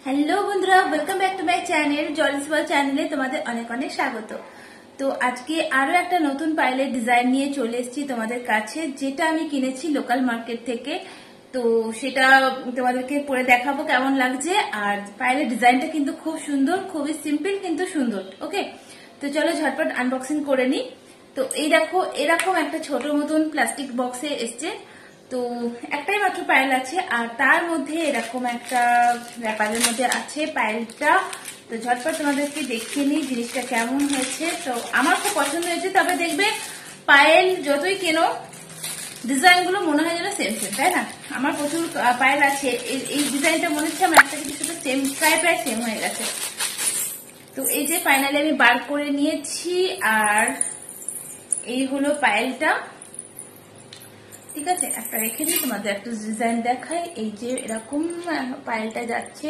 Hello বন্ধুরা, welcome back to my channel Jaliswal চ্যানেলে তোমাদের অনেক অনেক স্বাগত। তো আজকে আরো একটা নতুন পায়েলের ডিজাইন নিয়ে চলে এসেছি তোমাদের কাছে, যেটা আমি কিনেছি লোকাল মার্কেট থেকে। তো সেটা তোমাদেরকে পরে দেখাবো কেমন লাগছে। আর পায়েলের ডিজাইনটা কিন্তু খুব সুন্দর, খুবই সিম্পল কিন্তু সুন্দর। ওকে, তো চলো ঝটপট আনবক্সিং করে নিই। তো এই দেখো, এরকম একটা ছোট মতন প্লাস্টিক বক্সে এসছে। তো একটাই মাত্র পায়েল আছে, আর তার মধ্যে এরকম একটা র্যাপারের মধ্যে আছে পায়েলটা। তো ঝটপট তোমাদেরকে দেখিয়ে নিই জিনিসটা কেমন হয়েছে। তো আমার খুব পছন্দ হয়েছে, তবে দেখবে পায়েল যতই কেনো ডিজাইন গুলো মনে হয় যেন সেম সেম, তাই না? আমার প্রচুর পায়েল আছে, এই ডিজাইনটা মনে হচ্ছে আমার একটা কিছু সাথে সেম, প্রায় প্রায় সেম হয়ে গেছে। তো এই যে ফাইনালি আমি বার করে নিয়েছি, আর এই হলো পায়েলটা। ঠিক আছে, একটা রেখে দিই, তোমাদের একটা ডিজাইন দেখাই। এই যে এরকম পায়েলটা যাচ্ছে,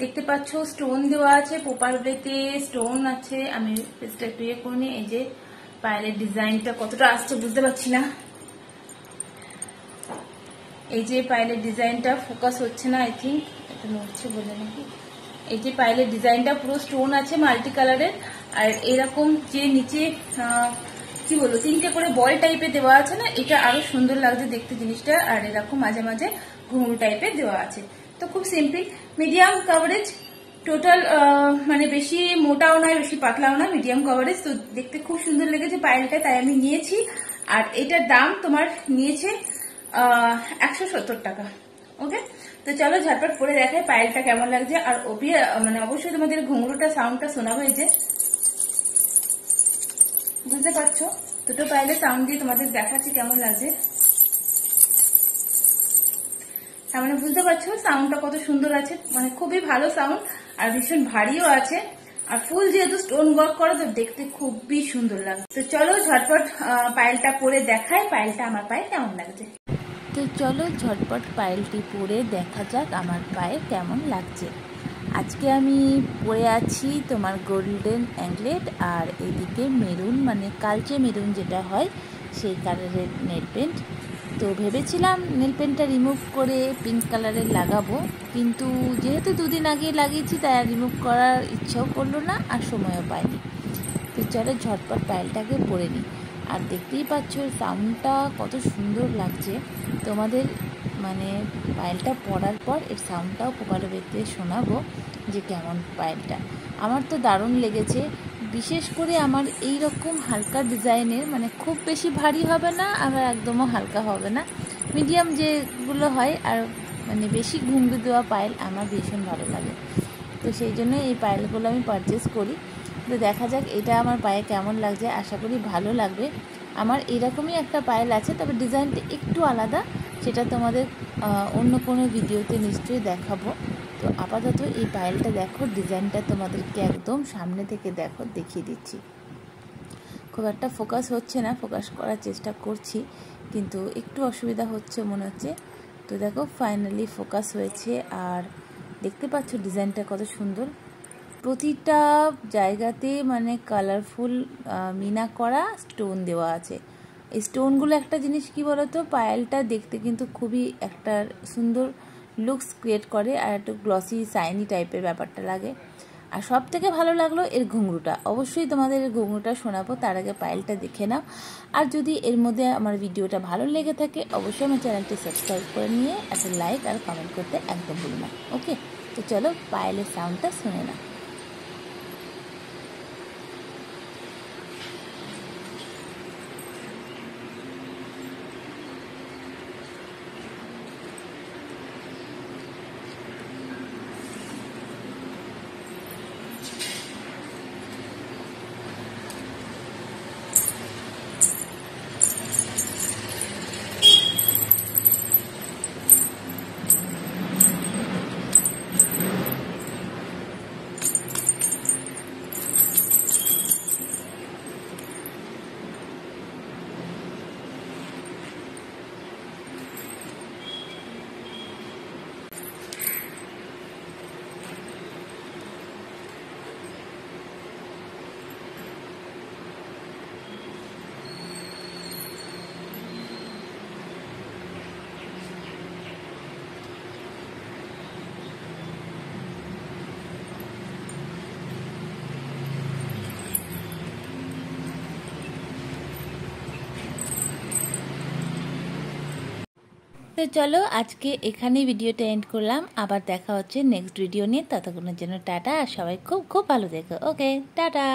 দেখতে পাচ্ছ স্টোন দেওয়া আছে, পোপার বেতে স্টোন আছে। আমি পেজটা একটু ইয়ে করে নিই। এই যে পায়েলের ডিজাইনটা কতটা আসছে বুঝতে পারছি না। এই যে পায়েলের ডিজাইনটা ফোকাস হচ্ছে না, আই থিঙ্ক এটা নড়ছে বলে নাকি। এই যে পায়েলের ডিজাইনটা পুরো স্টোন আছে মাল্টি কালারের, আর এরকম যে নিচে কি বলবো তিনটে করে বল টাইপের দেওয়া আছে না, এটা আরো সুন্দর লাগছে দেখতে জিনিসটা। আর এরকম মাঝে মাঝে ঘুঙরু টাইপের দেওয়া আছে। তো খুব সিম্পল, মিডিয়াম কভারেজ টোটাল, মানে বেশি মোটাও নয় বেশি পাতলাও নয়, মিডিয়াম কভারেজ। তো দেখতে খুব সুন্দর লেগেছে পায়েলটা, তাই আমি নিয়েছি। আর এটার দাম তোমার নিয়েছে 170 টাকা। ওকে, তো চলো ঝটপট পরে দেখাই পায়েলটা কেমন লাগছে। আর মানে অবশ্যই তোমাদের ঘুঙরুটা সাউন্ডটা শোনাবো। এই যে বুঝতে পারছো, দুটো পায়েলের সাউন্ড দিয়ে তোমাদের দেখাচ্ছি কেমন লাগছে। তার মানে বুঝতে পারছো সাউন্ডটা কত সুন্দর আছে, মানে খুবই ভালো সাউন্ড, আর ভীষণ ভারীও আছে। আর ফুল যেহেতু স্টোন ওয়ার্ক করা, তো দেখতে খুবই সুন্দর লাগে। তো চলো ঝটপট পায়েলটা পরে দেখাই, পায়েলটা আমার পায়ে কেমন লাগছে। তো চলো ঝটপট পায়েলটি পরে দেখা যাক আমার পায়ে কেমন লাগছে। আজকে আমি পরে আছি তোমার গোল্ডেন অ্যাঙ্কলেট, আর এদিকে মেরুন মানে কালচে মেরুন যেটা হয় সেই কালারের নেল পেন্ট। তো ভেবেছিলাম নেল পেন্টটা রিমুভ করে পিঙ্ক কালারের লাগাবো, কিন্তু যেহেতু দুদিন আগে লাগিয়েছি তাই আর রিমুভ করার ইচ্ছাও করলো না, আর সময়ও পাইনি। তো চলো ঝটপট পায়েলটাকে পরে নিই। আর দেখতেই পাচ্ছ সাউন্ডটা কত সুন্দর লাগছে তোমাদের, মানে পায়েলটা পরার পর এর সাউন্ডটাও পোকালো বেতে শোনাবো যে কেমন পায়েলটা। আমার তো দারুণ লেগেছে, বিশেষ করে আমার এই রকম হালকা ডিজাইনের, মানে খুব বেশি ভারী হবে না আবার একদমও হালকা হবে না, মিডিয়াম যেগুলো হয়, আর মানে বেশি ঘুঙরু দেওয়া পায়েল আমার ভীষণ ভালো লাগে। তো সেই জন্য এই পায়েলগুলো আমি পারচেস করি। তো দেখা যাক এটা আমার পায়ে কেমন লাগছে, আশা করি ভালো লাগবে। আমার এরকমই একটা পায়েল আছে, তবে ডিজাইনটা একটু আলাদা, সেটা তোমাদের অন্য কোনো ভিডিওতে নিশ্চয়ই দেখাবো। তো আপাতত এই পায়েলটা দেখো, ডিজাইনটা তোমাদেরকে একদম সামনে থেকে দেখো দেখিয়ে দিচ্ছি। খুব একটা ফোকাস হচ্ছে না, ফোকাস করার চেষ্টা করছি কিন্তু একটু অসুবিধা হচ্ছে মনে হচ্ছে। তো দেখো ফাইনালি ফোকাস হয়েছে, আর দেখতে পাচ্ছ ডিজাইনটা কত সুন্দর। প্রতিটা জায়গাতে মানে কালারফুল মিনা করা স্টোন দেওয়া আছে। এই স্টোনগুলো একটা জিনিস কি বলতো, পায়েলটা দেখতে কিন্তু খুবই একটা সুন্দর লুকস ক্রিয়েট করে, আর একটু গ্লসি শাইনি টাইপের ব্যাপারটা লাগে। আর সব থেকে ভালো লাগলো এর ঘুঙরুটা, অবশ্যই তোমাদের এর ঘুঙরুটা শোনাবো, তার আগে পায়েলটা দেখে নাও। আর যদি এর মধ্যে আমার ভিডিওটা ভালো লেগে থাকে অবশ্যই আমার চ্যানেলটি সাবস্ক্রাইব করে নিয়ে একটা লাইক আর কমেন্ট করতে একদম ভুলো না। ওকে, তো চলো পায়েলের সাউন্ডটা শুনে নাও। তো চলো আজকে এখানেই ভিডিওটা এন্ড করলাম, আবার দেখা হচ্ছে নেক্সট ভিডিও নিয়ে। ততক্ষণের জন্য টাটা, আর সবাই খুব খুব ভালো থেকো। ওকে, টাটা।